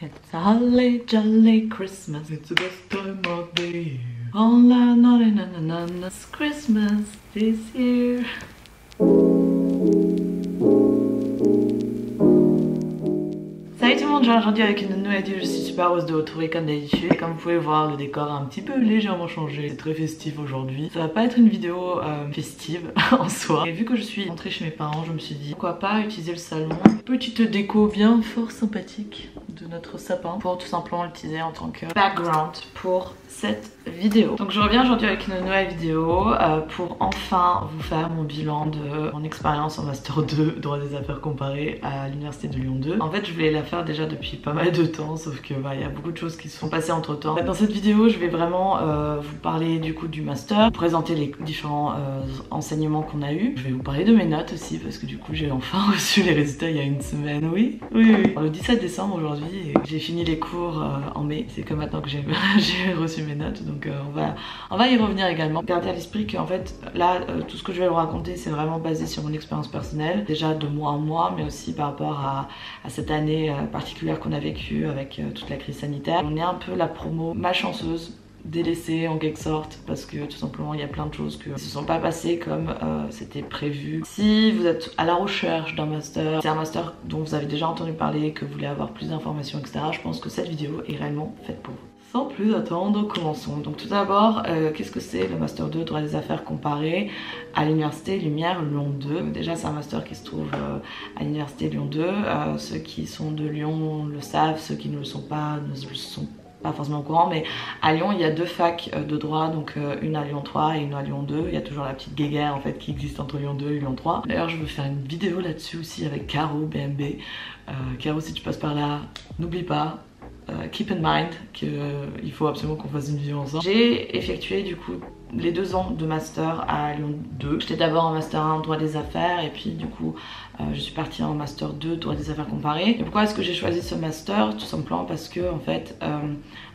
It's a holly jolly Christmas. It's the best time of the year. All I know it's Christmas this year. Salut tout le monde, je viens aujourd'hui avec une nouvelle vidéo. Je suis super heureuse de vous retrouver comme d'habitude. Et comme vous pouvez voir, le décor a un petit peu légèrement changé. C'est très festif aujourd'hui. Ça va pas être une vidéo festive en soi. Et vu que je suis rentrée chez mes parents, je me suis dit pourquoi pas utiliser le salon. Petite déco bien fort sympathique de notre sapin pour tout simplement l'utiliser en tant que background pour cette vidéo. Donc je reviens aujourd'hui avec une nouvelle vidéo pour enfin vous faire mon bilan de mon expérience en Master 2 droit des affaires comparées à l'université de Lyon 2. En fait je voulais la faire déjà depuis pas mal de temps, sauf que il y a beaucoup de choses qui se sont passées entre temps. Dans cette vidéo je vais vraiment vous parler du coup du master, vous présenter les différents enseignements qu'on a eu. Je vais vous parler de mes notes aussi parce que du coup j'ai enfin reçu les résultats il y a une semaine. Oui. Le 17 décembre aujourd'hui, j'ai fini les cours en mai. C'est comme maintenant que j'ai reçu mes notes, donc on va y revenir également. Gardez à l'esprit qu'en fait là tout ce que je vais vous raconter c'est vraiment basé sur mon expérience personnelle, déjà de mois en mois, mais aussi par rapport à cette année particulière qu'on a vécue avec toute la crise sanitaire. On est un peu la promo malchanceuse, délaissée en quelque sorte, parce que tout simplement il y a plein de choses qui ne se sont pas passées comme c'était prévu. Si vous êtes à la recherche d'un master, c'est un master dont vous avez déjà entendu parler, que vous voulez avoir plus d'informations etc, je pense que cette vidéo est réellement faite pour vous. Sans plus attendre, commençons. Donc tout d'abord, qu'est-ce que c'est le Master 2 droit des affaires comparé à l'université Lumière Lyon 2. Déjà c'est un master qui se trouve à l'université Lyon 2. Ceux qui sont de Lyon le savent, ceux qui ne le sont pas ne le sont pas forcément au courant, mais à Lyon il y a deux facs de droit, donc une à Lyon 3 et une à Lyon 2. Il y a toujours la petite guéguerre en fait qui existe entre Lyon 2 et Lyon 3. D'ailleurs je veux faire une vidéo là-dessus aussi avec Caro BMB. Caro, si tu passes par là, n'oublie pas, keep in mind qu'il faut absolument qu'on fasse une vidéo ensemble. J'ai effectué du coup les 2 ans de master à Lyon 2. J'étais d'abord en master 1 droit des affaires et puis du coup je suis partie en master 2 droit des affaires comparées. Et pourquoi est-ce que j'ai choisi ce master? Tout simplement parce que en fait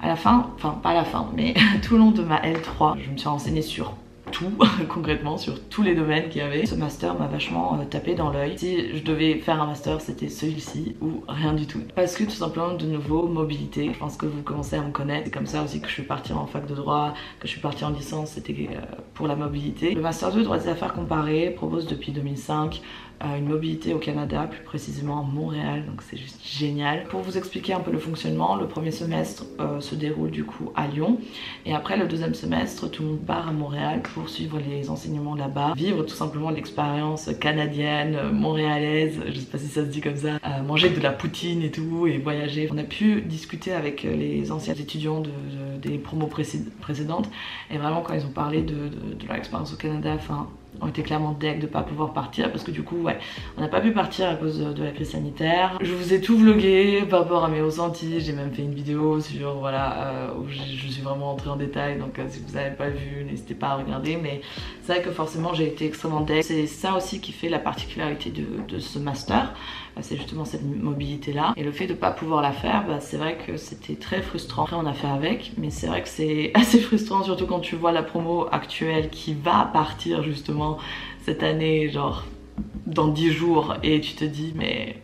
à la fin, enfin pas à la fin, mais tout le long de ma L3 je me suis renseignée sur tout, concrètement sur tous les domaines qu'il y avait. Ce master m'a vachement tapé dans l'œil. Si je devais faire un master, c'était celui-ci ou rien du tout. Parce que tout simplement, de nouveau, mobilité. Je pense que vous commencez à me connaître. C'est comme ça aussi que je suis partie en fac de droit, que je suis partie en licence, c'était pour la mobilité. Le Master 2 droit des affaires comparées propose depuis 2005 une mobilité au Canada, plus précisément à Montréal, donc c'est juste génial. Pour vous expliquer un peu le fonctionnement, le premier semestre se déroule du coup à Lyon et après le deuxième semestre tout le monde part à Montréal pour suivre les enseignements là-bas, vivre tout simplement l'expérience canadienne, montréalaise, je sais pas si ça se dit comme ça, manger de la poutine et tout et voyager. On a pu discuter avec les anciens étudiants des promos précédentes et vraiment quand ils ont parlé de leur expérience au Canada, enfin on était clairement deg de pas pouvoir partir parce que du coup on n'a pas pu partir à cause de la crise sanitaire. Je vous ai tout vlogué par rapport à mes ressentis, j'ai même fait une vidéo sur où je suis vraiment entrée en détail, donc si vous n'avez pas vu n'hésitez pas à regarder, mais c'est vrai que forcément j'ai été extrêmement deg. C'est ça aussi qui fait la particularité de ce master, c'est justement cette mobilité là et le fait de pas pouvoir la faire, c'est vrai que c'était très frustrant. Après on a fait avec, mais c'est vrai que c'est assez frustrant surtout quand tu vois la promo actuelle qui va partir justement cette année, genre dans 10 jours, et tu te dis mais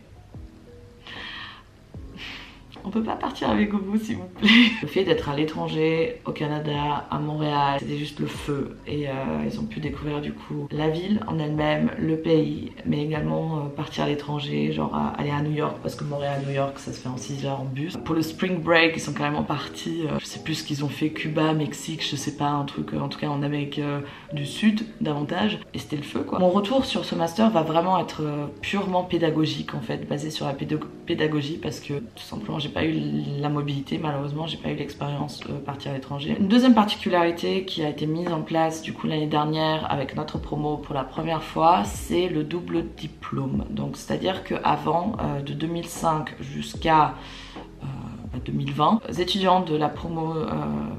on peut pas partir avec vous s'il vous plaît. Le fait d'être à l'étranger, au Canada, à Montréal, c'était juste le feu et ils ont pu découvrir du coup la ville en elle-même, le pays, mais également partir à l'étranger, genre aller à New York parce que Montréal New York ça se fait en 6 heures en bus. Pour le spring break ils sont carrément partis, je sais plus ce qu'ils ont fait, Cuba, Mexique, je sais pas, un truc en tout cas en Amérique du Sud davantage, et c'était le feu quoi. Mon retour sur ce master va vraiment être purement pédagogique en fait, basé sur la pédagogie parce que tout simplement j'ai pas eu la mobilité, malheureusement j'ai pas eu l'expérience de partir à l'étranger. Une deuxième particularité qui a été mise en place du coup l'année dernière avec notre promo pour la première fois, c'est le double diplôme. Donc c'est à dire qu'avant de 2005 jusqu'à 2020. Les étudiants de la promo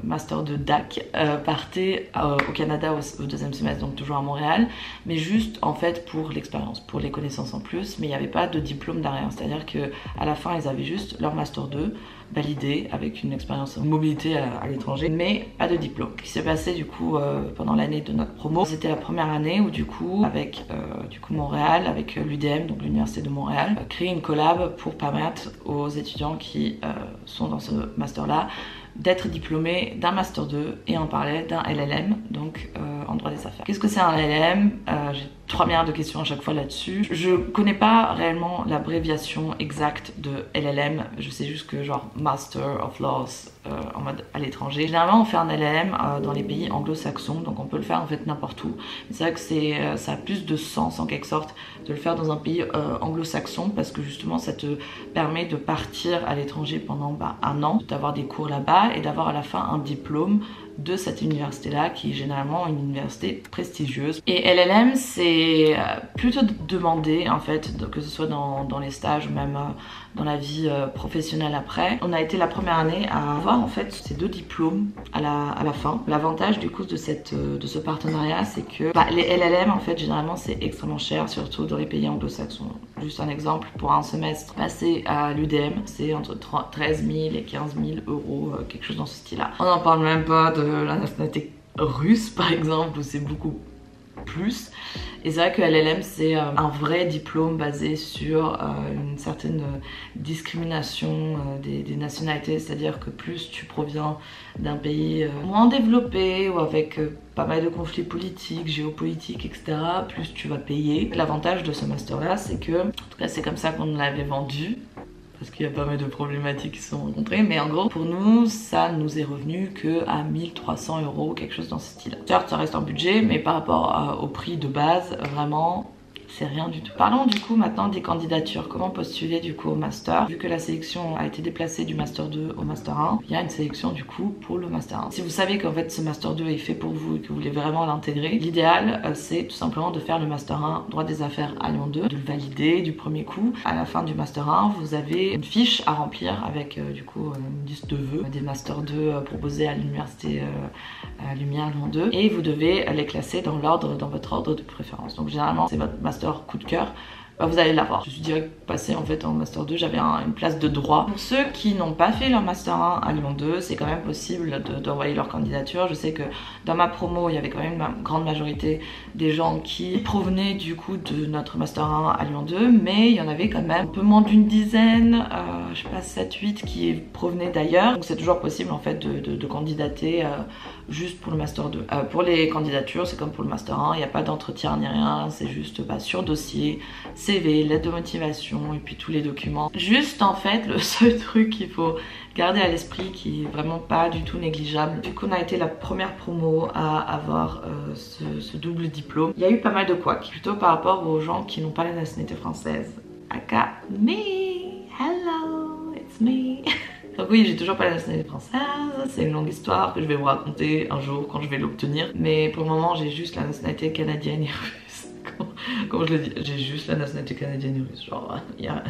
Master de DAC partaient au Canada au deuxième semestre, donc toujours à Montréal, mais juste en fait pour l'expérience, pour les connaissances en plus, mais il n'y avait pas de diplôme derrière, c'est-à-dire qu'à la fin ils avaient juste leur Master 2 validé avec une expérience en mobilité à l'étranger, mais pas de diplôme. Ce qui s'est passé du coup pendant l'année de notre promo, c'était la première année où du coup avec Montréal, avec l'UDM, donc l'Université de Montréal, créer une collab pour permettre aux étudiants qui sont dans ce master là d'être diplômés d'un Master 2 et en parallèle d'un LLM, donc en droit des affaires. Qu'est-ce que c'est un LLM? J'ai 3 milliards de questions à chaque fois là-dessus. Je connais pas réellement l'abréviation exacte de LLM, je sais juste que genre Master of Laws en mode à l'étranger. Généralement on fait un LLM dans les pays anglo-saxons, donc on peut le faire en fait n'importe où. C'est vrai que ça a plus de sens en quelque sorte de le faire dans un pays anglo-saxon parce que justement ça te permet de partir à l'étranger pendant 1 an, d'avoir des cours là-bas et d'avoir à la fin un diplôme de cette université-là qui est généralement une université prestigieuse. Et LLM c'est plutôt demandé en fait, que ce soit dans les stages ou même dans la vie professionnelle après. On a été la première année à avoir en fait ces 2 diplômes à la fin. L'avantage du coup de ce partenariat c'est que les LLM en fait généralement c'est extrêmement cher, surtout dans les pays anglo-saxons. Juste un exemple, pour un semestre passé à l'UDM c'est entre 13 000 et 15 000 euros, quelque chose dans ce style-là. On n'en parle même pas de la nationalité russe par exemple où c'est beaucoup plus. Et c'est vrai que LLM c'est un vrai diplôme basé sur une certaine discrimination des nationalités, c'est-à-dire que plus tu proviens d'un pays moins développé ou avec pas mal de conflits politiques, géopolitiques, etc., plus tu vas payer. L'avantage de ce master là c'est que, en tout cas c'est comme ça qu'on l'avait vendu, parce qu'il y a pas mal de problématiques qui sont rencontrées, mais en gros pour nous ça nous est revenu que à 1300 euros, quelque chose dans ce style. Certes ça reste un budget, mais par rapport au prix de base vraiment c'est rien du tout. Parlons du coup maintenant des candidatures. Comment postuler du coup au master? Vu que la sélection a été déplacée du master 2 au master 1, il y a une sélection du coup pour le master 1. Si vous savez qu'en fait ce master 2 est fait pour vous et que vous voulez vraiment l'intégrer, l'idéal c'est tout simplement de faire le master 1 droit des affaires à Lyon 2, de le valider du premier coup. À la fin du master 1, vous avez une fiche à remplir avec du coup une liste de vœux des master 2 proposés à l'université Lumière Lyon 2, et vous devez les classer dans votre ordre de préférence. Donc généralement c'est votre master coup de cœur, vous allez l'avoir. Je suis direct passée en fait en master 2, j'avais une place de droit. Pour ceux qui n'ont pas fait leur master 1 à Lyon 2, c'est quand même possible d'envoyer leur candidature. Je sais que dans ma promo il y avait quand même une grande majorité des gens qui provenaient du coup de notre master 1 à Lyon 2, mais il y en avait quand même un peu moins d'une dizaine, je sais pas, 7-8 qui provenaient d'ailleurs. Donc c'est toujours possible en fait de candidater juste pour le master 2. Pour les candidatures c'est comme pour le master 1, il n'y a pas d'entretien ni rien, c'est juste sur dossier, CV, lettre de motivation et puis tous les documents. Juste en fait le seul truc qu'il faut garder à l'esprit qui est vraiment pas du tout négligeable, vu qu'on a été la première promo à avoir ce double diplôme, il y a eu pas mal de couacs, plutôt par rapport aux gens qui n'ont pas la nationalité française. Aka me, hello, it's me. Donc oui, j'ai toujours pas la nationalité française, c'est une longue histoire que je vais vous raconter un jour quand je vais l'obtenir. Mais pour le moment, j'ai juste la nationalité canadienne et russe. Comme je le dis, j'ai juste la nationalité canadienne et russe. Genre, il y a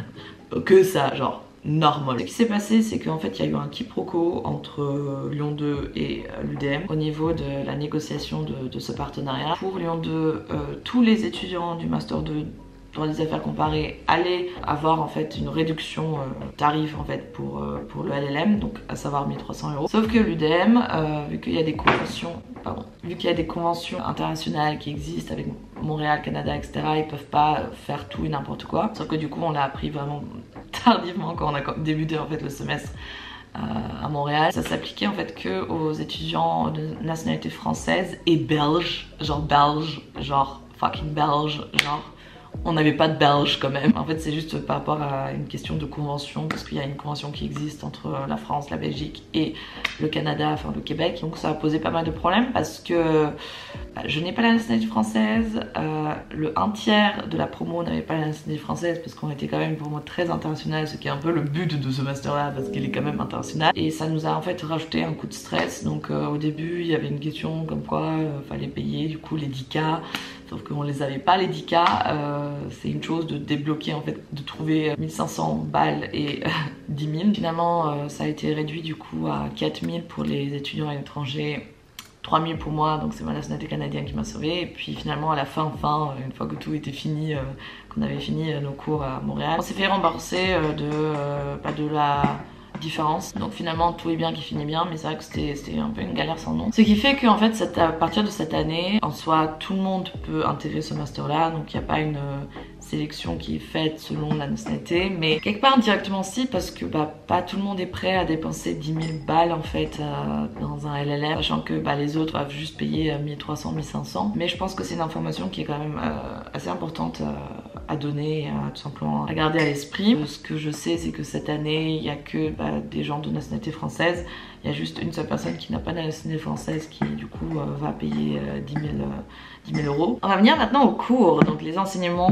que ça, genre normal. Ce qui s'est passé, c'est qu'en fait, il y a eu un quiproquo entre Lyon 2 et l'UDM au niveau de la négociation de ce partenariat. Pour Lyon 2, tous les étudiants du Master 2 droit des affaires comparées allaient avoir en fait une réduction tarif en fait pour le LLM, donc à savoir 1300 euros. Sauf que l'UDM, vu qu'il y a des conventions internationales qui existent avec Montréal, Canada, etc., ils peuvent pas faire tout et n'importe quoi. Sauf que du coup on l'a appris vraiment tardivement quand on a débuté en fait le semestre à Montréal. Ça s'appliquait en fait que aux étudiants de nationalité française et belge, genre fucking belge, genre on n'avait pas de belge quand même. En fait c'est juste par rapport à une question de convention, parce qu'il y a une convention qui existe entre la France, la Belgique et le Canada, enfin le Québec. Donc ça a posé pas mal de problèmes parce que je n'ai pas la nationalité française, le 1/3 de la promo n'avait pas la nationalité française parce qu'on était quand même une promo très internationale, ce qui est un peu le but de ce master là parce qu'il est quand même international. Et ça nous a en fait rajouté un coup de stress. Donc au début il y avait une question comme quoi fallait payer du coup les 10K, sauf qu'on les avait pas les 10K. C'est une chose de débloquer en fait, de trouver 1500 balles et 10 000. Finalement ça a été réduit du coup à 4000 pour les étudiants à l'étranger, 3000 pour moi, donc c'est ma nationalité canadienne qui m'a sauvée. Et puis finalement à la fin, une fois que tout était fini, qu'on avait fini nos cours à Montréal, on s'est fait rembourser de la différence. Donc finalement tout est bien qui finit bien, mais c'est vrai que c'était un peu une galère sans nom. Ce qui fait qu'en fait à partir de cette année, en soi tout le monde peut intégrer ce master là, donc il n'y a pas une sélection qui est faite selon la nationalité, mais quelque part directement si, parce que pas tout le monde est prêt à dépenser 10 000 balles en fait dans un LLM, sachant que les autres doivent juste payer 1300, 1500. Mais je pense que c'est une information qui est quand même assez importante à donner et tout simplement à garder à l'esprit. Ce que je sais, c'est que cette année il n'y a que des gens de nationalité française. Il y a juste une seule personne qui n'a pas de nationalité française qui du coup va payer 10 000 euros. On va venir maintenant aux cours, donc les enseignements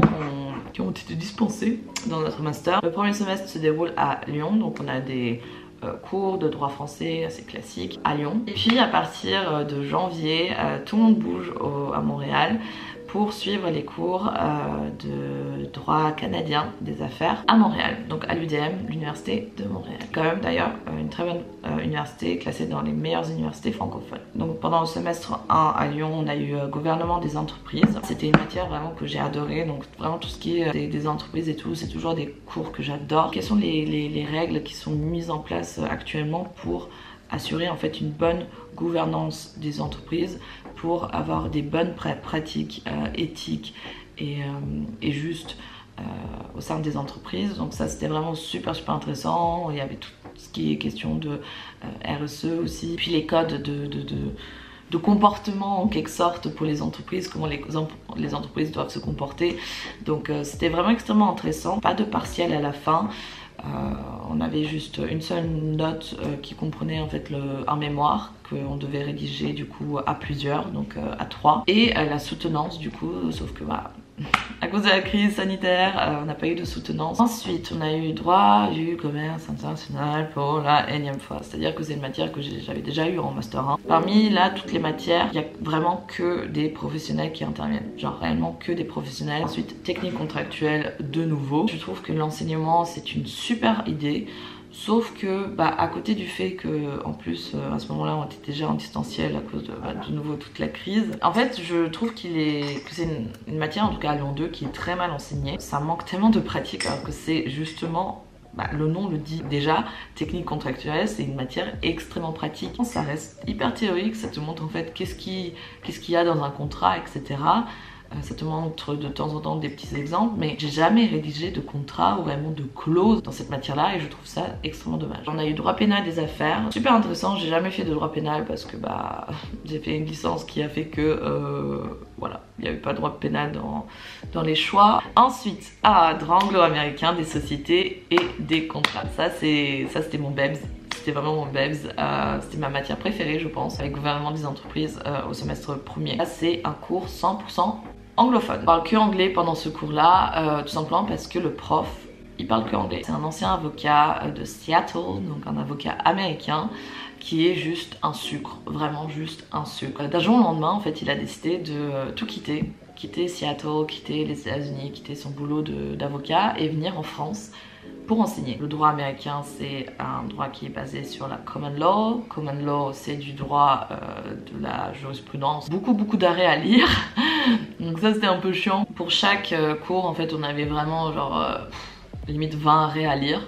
qui ont été dispensés dans notre master. Le premier semestre se déroule à Lyon, donc on a des cours de droit français assez classiques à Lyon. Et puis à partir de janvier, tout le monde bouge à Montréal pour suivre les cours de droit canadien des affaires à Montréal, donc à l'UDM, l'université de Montréal. Quand même d'ailleurs une très bonne université, classée dans les meilleures universités francophones. Donc pendant le semestre 1 à Lyon, on a eu gouvernement des entreprises. C'était une matière vraiment que j'ai adorée, donc vraiment tout ce qui est des entreprises et tout, c'est toujours des cours que j'adore. Quelles sont les règles qui sont mises en place actuellement pour assurer en fait une bonne gouvernance des entreprises, pour avoir des bonnes pratiques éthiques et justes au sein des entreprises. Donc ça c'était vraiment super intéressant. Il y avait tout ce qui est question de RSE aussi, puis les codes de comportement en quelque sorte pour les entreprises, comment les entreprises doivent se comporter. Donc c'était vraiment extrêmement intéressant. Pas de partiel à la fin. On avait juste une seule note qui comprenait en fait un mémoire qu'on devait rédiger du coup à plusieurs, donc à 3, et la soutenance du coup, sauf que à cause de la crise sanitaire, on n'a pas eu de soutenance. Ensuite, on a eu droit du commerce international pour la énième fois. C'est-à-dire que c'est une matière que j'avais déjà eu en master 1. Parmi là, toutes les matières, il n'y a vraiment que des professionnels qui interviennent. Genre réellement que des professionnels. Ensuite, technique contractuelle de nouveau. Je trouve que l'enseignement, c'est une super idée. Sauf que à côté du fait que en plus à ce moment-là on était déjà en distanciel à cause de nouveau toute la crise, en fait je trouve que c'est une matière, en tout cas à Lyon 2, qui est très mal enseignée. Ça manque tellement de pratique, alors que c'est justement, le nom le dit déjà, technique contractuelle, c'est une matière extrêmement pratique. Ça reste hyper théorique, ça te montre en fait qu'est-ce qu'il y a dans un contrat, etc. Ça te montre de temps en temps des petits exemples, mais j'ai jamais rédigé de contrat ou vraiment de clause dans cette matière-là, et je trouve ça extrêmement dommage. On a eu droit pénal des affaires, super intéressant. J'ai jamais fait de droit pénal parce que j'ai fait une licence qui a fait que voilà, il n'y avait pas de droit pénal dans les choix. Ensuite, droit anglo-américain des sociétés et des contrats. Ça c'était mon BEBS. C'était vraiment mon BEBS, c'était ma matière préférée je pense, avec gouvernement des entreprises au semestre premier. Là c'est un cours 100% anglophone. On parle que anglais pendant ce cours là, tout simplement parce que le prof il parle que anglais. C'est un ancien avocat de Seattle, donc un avocat américain qui est juste un sucre, vraiment juste un sucre. D'un jour au lendemain en fait il a décidé de tout quitter Seattle, quitter les États-Unis, quitter son boulot d'avocat et venir en France pour enseigner. Le droit américain, c'est un droit qui est basé sur la common law. Common law, c'est du droit de la jurisprudence. Beaucoup d'arrêts à lire. Donc ça, c'était un peu chiant. Pour chaque cours, en fait, on avait vraiment genre limite 20 arrêts à lire.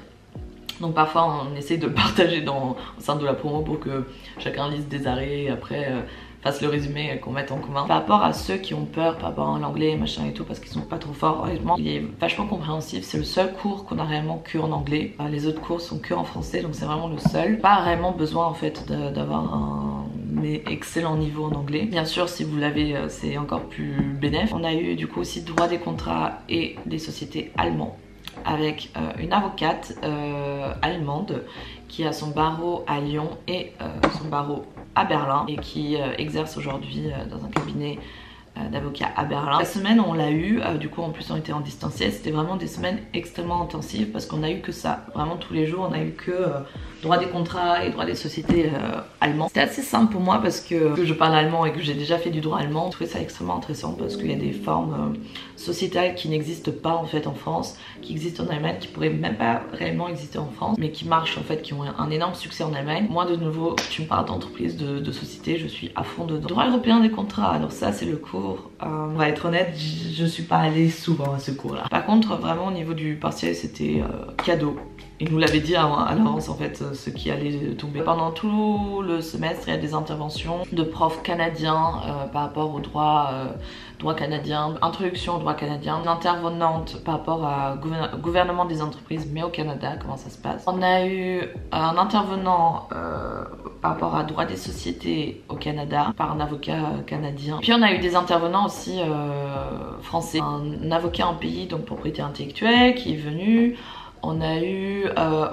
Donc parfois, on essaye de le partager au sein de la promo pour que chacun lise des arrêts et après fasse le résumé qu'on mette en commun. Par rapport à ceux qui ont peur par rapport à l'anglais machin et tout parce qu'ils sont pas trop forts, honnêtement il est vachement compréhensif. C'est le seul cours qu'on a réellement que en anglais. Les autres cours sont que en français, donc c'est vraiment le seul. Pas réellement besoin en fait d'avoir un excellent niveau en anglais. Bien sûr si vous l'avez c'est encore plus bénéf. On a eu du coup aussi droit des contrats et des sociétés allemands, avec une avocate allemande qui a son barreau à Lyon et son barreau à Berlin et qui exerce aujourd'hui dans un cabinet d'avocat à Berlin. La semaine on l'a eu, du coup en plus on était en distanciel, c'était vraiment des semaines extrêmement intensives parce qu'on a eu que ça, vraiment tous les jours on a eu que droit des contrats et droit des sociétés allemands. C'était assez simple pour moi parce que je parle allemand et que j'ai déjà fait du droit allemand. Je trouvais ça extrêmement intéressant parce qu'il y a des formes sociétales qui n'existent pas en fait en France, qui existent en Allemagne, qui pourraient même pas réellement exister en France, mais qui marchent en fait, qui ont un énorme succès en Allemagne. Moi de nouveau, tu me parles d'entreprise, de société, je suis à fond dedans. Droit européen des contrats, alors ça c'est le cours, on va être honnête, je suis pas allée souvent à ce cours là. Par contre vraiment au niveau du partiel c'était cadeau. Il nous l'avait dit à l'avance en fait ce qui allait tomber. Pendant tout le semestre il y a des interventions de profs canadiens par rapport au droit canadien, introduction au droit canadien, une intervenante par rapport au gouvernement des entreprises mais au Canada, comment ça se passe. On a eu un intervenant par rapport à droit des sociétés au Canada par un avocat canadien. Puis on a eu des intervenants aussi français, un avocat en pays, donc propriété intellectuelle qui est venu. On a eu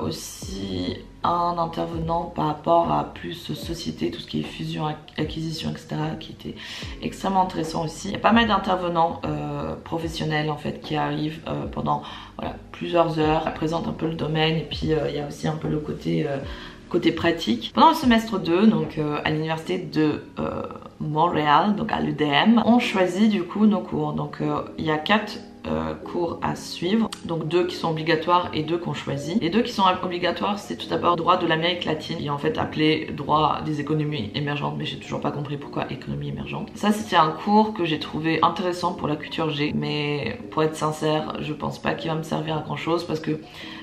aussi un intervenant par rapport à plus société, tout ce qui est fusion, acquisition, etc. qui était extrêmement intéressant aussi. Il y a pas mal d'intervenants professionnels en fait qui arrivent pendant plusieurs heures, présentent un peu le domaine et puis il y a aussi un peu le côté pratique. Pendant le semestre 2, donc à l'université de Montréal, donc à l'UDM, on choisit du coup nos cours. Donc il y a 4 cours à suivre, donc 2 qui sont obligatoires et 2 qu'on choisit. Les 2 qui sont obligatoires, c'est tout d'abord droit de l'Amérique latine, qui est en fait appelé droit des économies émergentes, mais j'ai toujours pas compris pourquoi économie émergente. Ça c'était un cours que j'ai trouvé intéressant pour la culture G, mais pour être sincère, je pense pas qu'il va me servir à grand chose parce que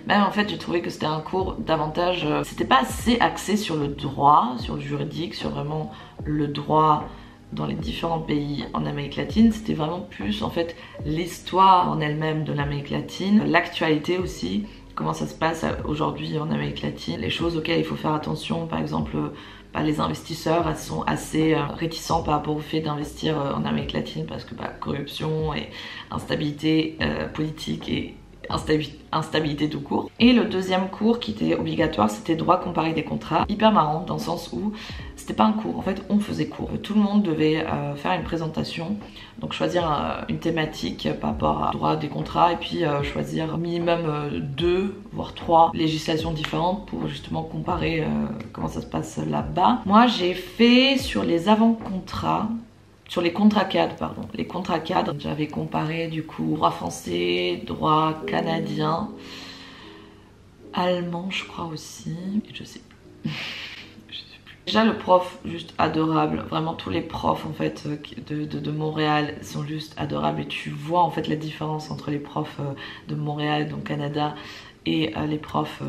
même en fait j'ai trouvé que c'était un cours davantage, c'était pas assez axé sur le droit, sur le juridique, sur vraiment le droit dans les différents pays en Amérique latine. C'était vraiment plus en fait l'histoire en elle-même de l'Amérique latine, l'actualité aussi, comment ça se passe aujourd'hui en Amérique latine, les choses auxquelles il faut faire attention, par exemple les investisseurs sont assez réticents par rapport au fait d'investir en Amérique latine parce que corruption et instabilité politique et instabilité tout court. Et le deuxième cours qui était obligatoire, c'était droit comparé des contrats. Hyper marrant dans le sens où c'était pas un cours, en fait on faisait cours. Tout le monde devait faire une présentation, donc choisir une thématique par rapport à droit des contrats et puis choisir minimum 2 voire 3 législations différentes pour justement comparer comment ça se passe là-bas. Moi j'ai fait sur les avant-contrats, sur les contrats cadres, pardon, les contrats cadres, j'avais comparé du coup droit français, droit canadien, allemand je crois aussi, et je sais plus. Déjà le prof juste adorable, vraiment tous les profs en fait de Montréal sont juste adorables et tu vois en fait la différence entre les profs de Montréal, donc Canada, et les profs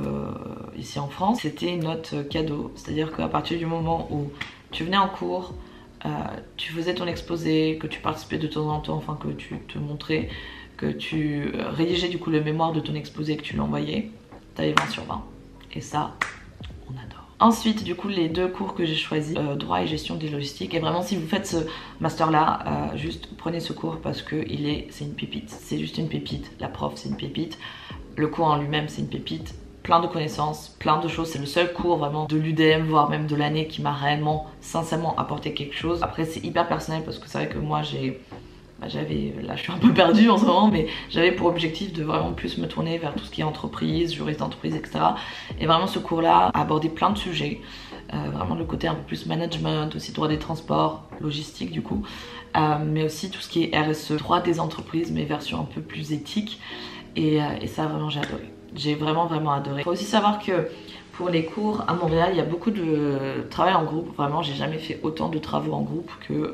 ici en France. C'était notre cadeau, c'est-à-dire qu'à partir du moment où tu venais en cours, tu faisais ton exposé, que tu participais de temps en temps, enfin que tu te montrais, que tu rédigeais du coup le mémoire de ton exposé, que tu l'envoyais, t'avais 20 sur 20. Et ça, on adore. Ensuite, du coup, les 2 cours que j'ai choisis, droit et gestion des logistiques. Et vraiment, si vous faites ce master-là, juste prenez ce cours parce que c'est une pépite. C'est juste une pépite. La prof, c'est une pépite. Le cours en lui-même, c'est une pépite. Plein de connaissances, plein de choses. C'est le seul cours vraiment de l'UDM, voire même de l'année qui m'a réellement, sincèrement apporté quelque chose. Après c'est hyper personnel parce que c'est vrai que moi là je suis un peu perdue en ce moment, mais j'avais pour objectif de vraiment plus me tourner vers tout ce qui est entreprise, juriste d'entreprise, etc. Et vraiment ce cours-là a abordé plein de sujets. Vraiment le côté un peu plus management, aussi droit des transports, logistique du coup. Mais aussi tout ce qui est RSE, droit des entreprises, mais version un peu plus éthique. Et ça vraiment j'ai adoré. J'ai vraiment adoré. Il faut aussi savoir que pour les cours à Montréal, il y a beaucoup de travail en groupe. Vraiment, j'ai jamais fait autant de travaux en groupe que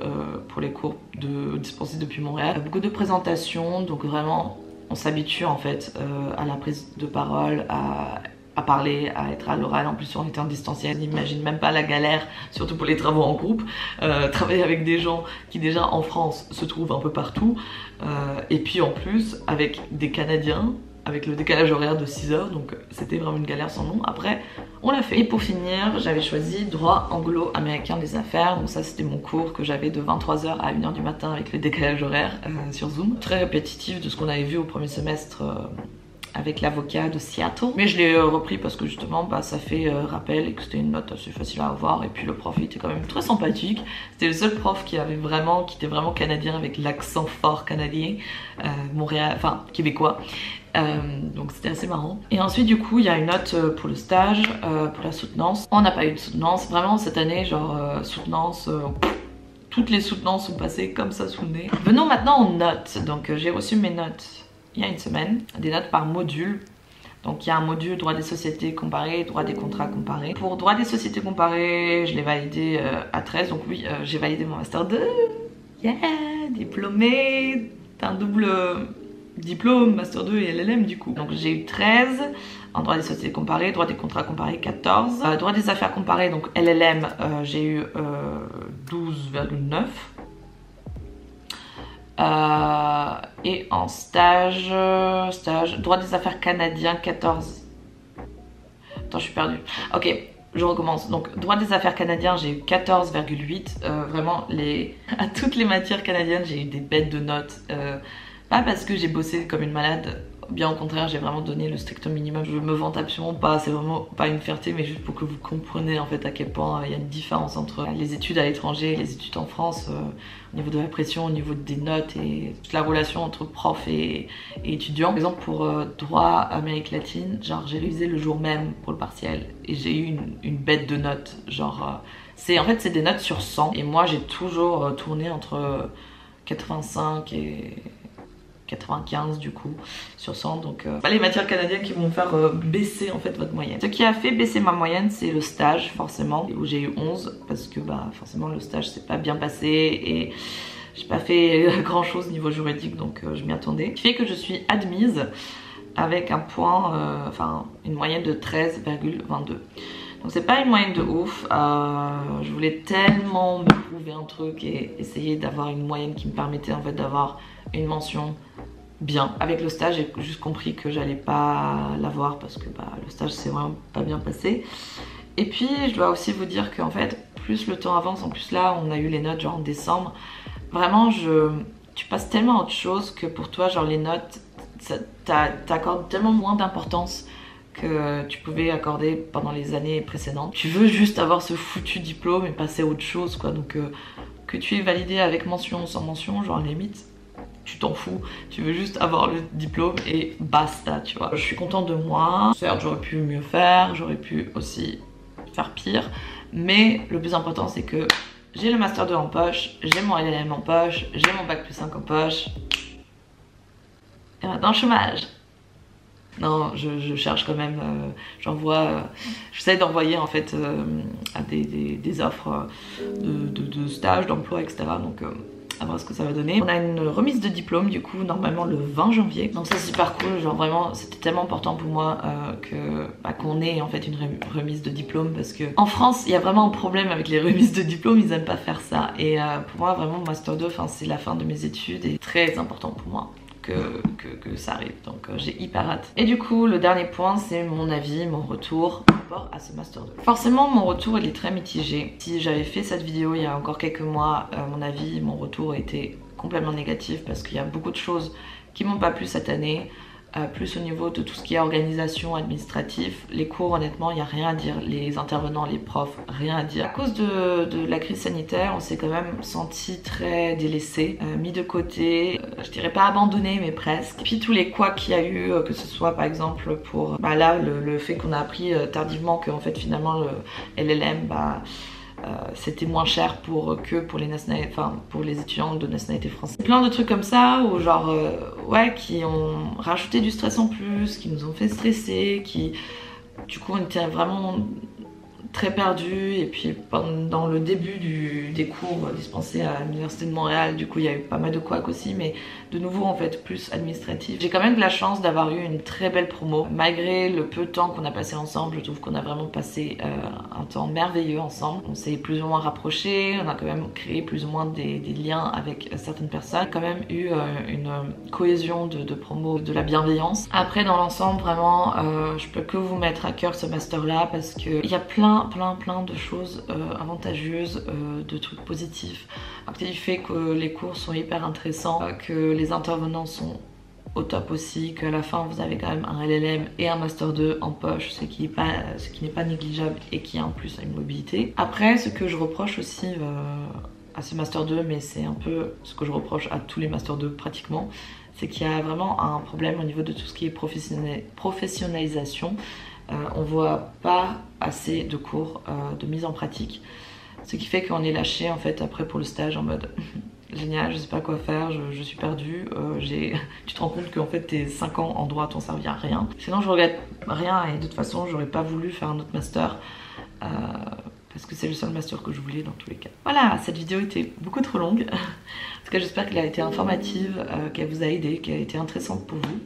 pour les cours dispensés depuis Montréal. Il y a beaucoup de présentations, donc vraiment, on s'habitue en fait à la prise de parole, à parler, à être à l'oral. En plus on était en distanciel, on n'imagine même pas la galère, surtout pour les travaux en groupe, travailler avec des gens qui déjà en France se trouvent un peu partout, et puis en plus avec des Canadiens, avec le décalage horaire de 6 heures, donc c'était vraiment une galère sans nom. Après on l'a fait. Et pour finir, j'avais choisi droit anglo-américain des affaires, donc ça c'était mon cours que j'avais de 23h à 1h du matin avec le décalage horaire sur Zoom. Très répétitif de ce qu'on avait vu au premier semestre avec l'avocat de Seattle. Mais je l'ai repris parce que justement bah, ça fait rappel et que c'était une note assez facile à avoir. Et puis le prof il était quand même très sympathique. C'était le seul prof qui était vraiment canadien avec l'accent fort canadien, québécois. Donc c'était assez marrant. Et ensuite du coup il y a une note pour le stage, pour la soutenance. On n'a pas eu de soutenance. Vraiment cette année genre soutenance... toutes les soutenances sont passées comme ça sous le nez. Venons maintenant aux notes. Donc j'ai reçu mes notes il y a une semaine, des notes par module. Donc il y a un module droit des sociétés comparé, droit des contrats comparé. Pour droit des sociétés comparé, je l'ai validé à 13. Donc oui, j'ai validé mon master 2. Yeah, diplômée d'un double diplôme, master 2 et LLM du coup. Donc j'ai eu 13 en droit des sociétés comparées, droit des contrats comparés 14. Droit des affaires comparées, donc LLM, j'ai eu 12,9. Et en stage, droit des affaires canadien 14. Attends, je suis perdue. Ok, je recommence. Donc, droit des affaires canadien, j'ai eu 14,8. Vraiment, à toutes les matières canadiennes, j'ai eu des bêtes de notes. Pas parce que j'ai bossé comme une malade. Bien au contraire, j'ai vraiment donné le strict minimum. Je me vante absolument pas, c'est vraiment pas une fierté, mais juste pour que vous compreniez en fait à quel point il y a une différence entre les études à l'étranger et les études en France, au niveau de la pression, au niveau des notes et toute la relation entre prof et étudiant. Par exemple pour droit Amérique latine, genre j'ai révisé le jour même pour le partiel et j'ai eu une bête de notes, genre en fait c'est des notes sur 100 et moi j'ai toujours tourné entre 85 et 95 du coup sur 100, donc pas les matières canadiennes qui vont faire baisser en fait votre moyenne. Ce qui a fait baisser ma moyenne c'est le stage forcément, où j'ai eu 11 parce que bah forcément le stage s'est pas bien passé et j'ai pas fait grand chose niveau juridique, donc je m'y attendais. Ce qui fait que je suis admise avec un point, une moyenne de 13,22. Donc c'est pas une moyenne de ouf, je voulais tellement me prouver un truc et essayer d'avoir une moyenne qui me permettait en fait d'avoir une mention bien. Avec le stage j'ai juste compris que j'allais pas l'avoir parce que bah, le stage s'est vraiment pas bien passé. Et puis je dois aussi vous dire qu'en fait plus le temps avance, en plus là on a eu les notes genre en décembre, vraiment tu passes tellement à autre chose que pour toi genre les notes t'accordes tellement moins d'importance que tu pouvais accorder pendant les années précédentes. Tu veux juste avoir ce foutu diplôme et passer à autre chose quoi, donc que tu es validé avec mention ou sans mention, genre limite tu t'en fous, tu veux juste avoir le diplôme et basta, tu vois. Je suis contente de moi, certes j'aurais pu mieux faire, j'aurais pu aussi faire pire, mais le plus important c'est que j'ai le master 2 en poche, j'ai mon LLM en poche, j'ai mon bac plus 5 en poche, et maintenant chômage. Non, je cherche quand même, j'essaie d'envoyer en fait à des offres de stage, d'emploi, etc. Donc à voir ce que ça va donner. On a une remise de diplôme du coup normalement le 20 janvier. Donc ça c'est super cool, genre vraiment c'était tellement important pour moi qu'on ait en fait une remise de diplôme, parce que en France il y a vraiment un problème avec les remises de diplôme, ils aiment pas faire ça. Et pour moi vraiment Master 2, c'est la fin de mes études et très important pour moi que ça arrive, donc j'ai hyper hâte. Et du coup le dernier point c'est mon avis, mon retour par rapport à ce Master 2. Forcément mon retour il est très mitigé. Si j'avais fait cette vidéo il y a encore quelques mois, mon avis, mon retour était complètement négatif parce qu'il y a beaucoup de choses qui m'ont pas plu cette année. Plus au niveau de tout ce qui est organisation administrative, les cours honnêtement il n'y a rien à dire, les intervenants, les profs, rien à dire. À cause de la crise sanitaire on s'est quand même senti très délaissé, mis de côté, je dirais pas abandonné mais presque. Puis tous les couacs qu'il y a eu, que ce soit par exemple pour là le fait qu'on a appris tardivement que en fait finalement le LLM c'était moins cher pour les étudiants de nationalité française. Plein de trucs comme ça où genre qui ont rajouté du stress en plus, qui nous ont fait stresser, qui du coup on était vraiment très perdus. Et puis pendant le début des cours dispensés à l'université de Montréal, du coup il y a eu pas mal de couacs aussi, mais de nouveau en fait plus administratif. J'ai quand même de la chance d'avoir eu une très belle promo. Malgré le peu de temps qu'on a passé ensemble, je trouve qu'on a vraiment passé un temps merveilleux ensemble. On s'est plus ou moins rapprochés, on a quand même créé plus ou moins des liens avec certaines personnes. On a quand même eu une cohésion de promo, de la bienveillance. Après dans l'ensemble vraiment je peux que vous mettre à cœur ce master là parce que il y a plein de choses avantageuses, de trucs positifs. À côté du fait que les cours sont hyper intéressants, que les intervenants sont au top aussi, qu'à la fin vous avez quand même un LLM et un Master 2 en poche, ce qui n'est pas négligeable et qui en plus a une mobilité. Après, ce que je reproche aussi à ce Master 2, mais c'est un peu ce que je reproche à tous les Master 2 pratiquement, c'est qu'il y a vraiment un problème au niveau de tout ce qui est professionnalisation. On voit pas assez de cours de mise en pratique, ce qui fait qu'on est lâché en fait après pour le stage en mode génial, je sais pas quoi faire, je suis perdue, tu te rends compte qu'en fait tes 5 ans en droit t'ont servi à rien. Sinon je regrette rien et de toute façon j'aurais pas voulu faire un autre master parce que c'est le seul master que je voulais dans tous les cas. Voilà, cette vidéo était beaucoup trop longue. En tout cas j'espère qu'elle a été informative, qu'elle vous a aidé, qu'elle a été intéressante pour vous.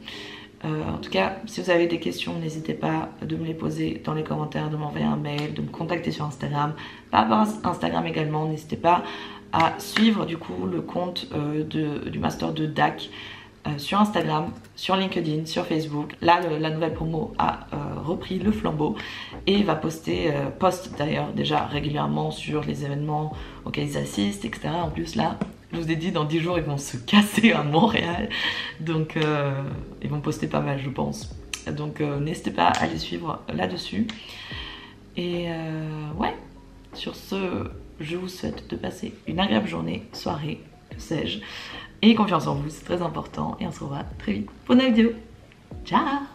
En tout cas, si vous avez des questions, n'hésitez pas de me les poser dans les commentaires, de m'envoyer un mail, de me contacter sur Instagram. Par rapport à Instagram également, n'hésitez pas à suivre du coup le compte du Master de DAC sur Instagram, sur LinkedIn, sur Facebook. Là, la nouvelle promo a repris le flambeau et va poste d'ailleurs déjà régulièrement sur les événements auxquels ils assistent, etc. En plus là, je vous ai dit, dans 10 jours, ils vont se casser à Montréal. Donc, ils vont poster pas mal, je pense. Donc, n'hésitez pas à les suivre là-dessus. Et ouais, sur ce, je vous souhaite de passer une agréable journée, soirée, que sais-je. Et confiance en vous, c'est très important. Et on se revoit très vite pour une nouvelle vidéo. Ciao!